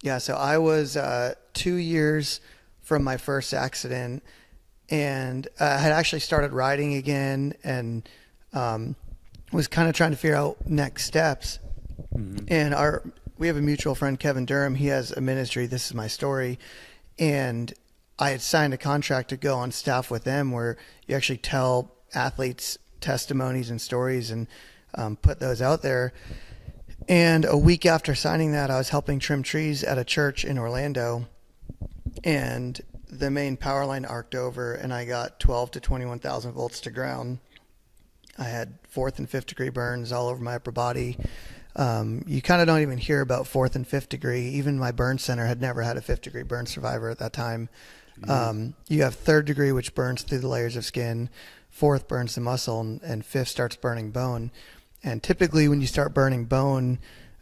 Yeah, so I was 2 years from my first accident, and had actually started riding again, and um, was kind of trying to figure out next steps. Mm-hmm. And we have a mutual friend, Kevin Durham. He has a ministry. This is my story, and I had signed a contract to go on staff with them, where you actually tell athletes testimonies and stories and put those out there. And a week after signing that, I was helping trim trees at a church in Orlando, and the main power line arced over, and I got 12 to 21,000 volts to ground. I had fourth and fifth degree burns all over my upper body. You kind of don't even hear about fourth and fifth degree. Even my burn center had never had a fifth degree burn survivor at that time. Jeez. You have third degree, which burns through the layers of skin. Fourth burns the muscle, and fifth starts burning bone. And typically, when you start burning bone,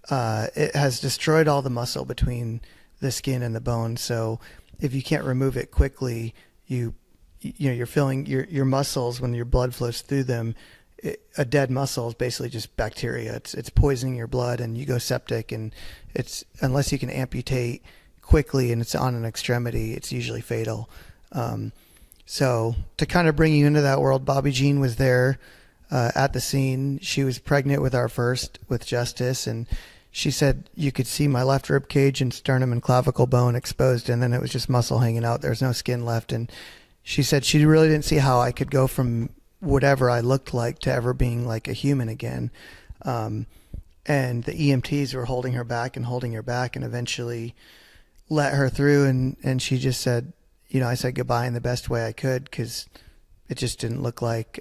it has destroyed all the muscle between the skin and the bone. So if you can't remove it quickly, you're filling your muscles when your blood flows through them. A dead muscle is basically just bacteria. It's poisoning your blood, and you go septic. And it's unless you can amputate quickly and it's on an extremity, it's usually fatal. So to kind of bring you into that world, Bobby Jean was there at the scene. She was pregnant with our first, with Justice, and she said you could see my left rib cage and sternum and clavicle bone exposed, and then it was just muscle hanging out. There's no skin left. And she said she really didn't see how I could go from whatever I looked like to ever being like a human again. And the EMTs were holding her back and holding her back, and eventually let her through. And she just said, I said goodbye in the best way I could, because it just didn't look like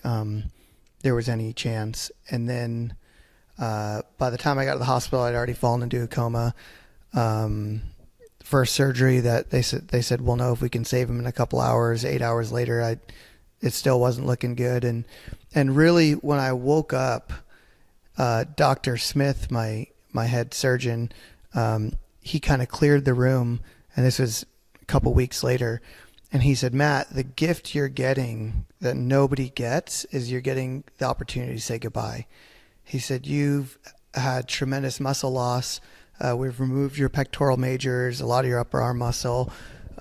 there was any chance. And then by the time I got to the hospital, I'd already fallen into a coma. First surgery that they said we'll know if we can save him in a couple hours. 8 hours later, it still wasn't looking good. And really, when I woke up, Dr. Smith, my head surgeon, he kind of cleared the room, and this was a couple weeks later. And he said, Matt, the gift you're getting that nobody gets is you're getting the opportunity to say goodbye. He said, you've had tremendous muscle loss. We've removed your pectoral majors, a lot of your upper arm muscle.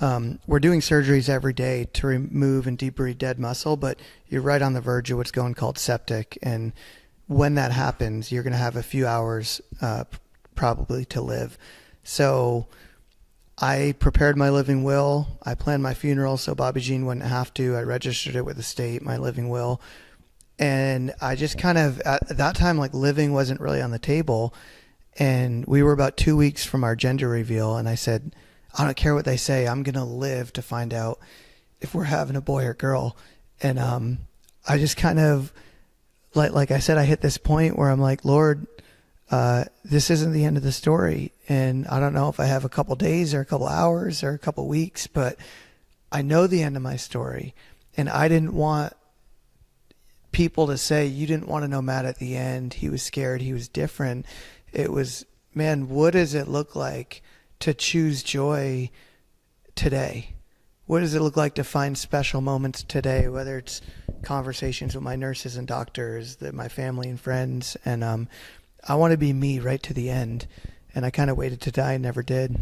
We're doing surgeries every day to remove and debride dead muscle, but you're right on the verge of what's going called septic. And when that happens, you're going to have a few hours probably to live. So I prepared my living will. I planned my funeral so Bobby Jean wouldn't have to. I registered it with the state, my living will. And I just kind of, at that time, like, living wasn't really on the table. And we were about 2 weeks from our gender reveal. And I said, I don't care what they say. I'm going to live to find out if we're having a boy or girl. And I just kind of, like I said, I hit this point where I'm like, Lord, this isn't the end of the story. And I don't know if I have a couple days or a couple hours or a couple weeks, but I know the end of my story. And I didn't want people to say, you didn't want to know Matt at the end. He was scared. He was different. It was, man, what does it look like to choose joy today? What does it look like to find special moments today, whether it's conversations with my nurses and doctors, my family and friends? And I want to be me right to the end. And I kind of waited to die and never did.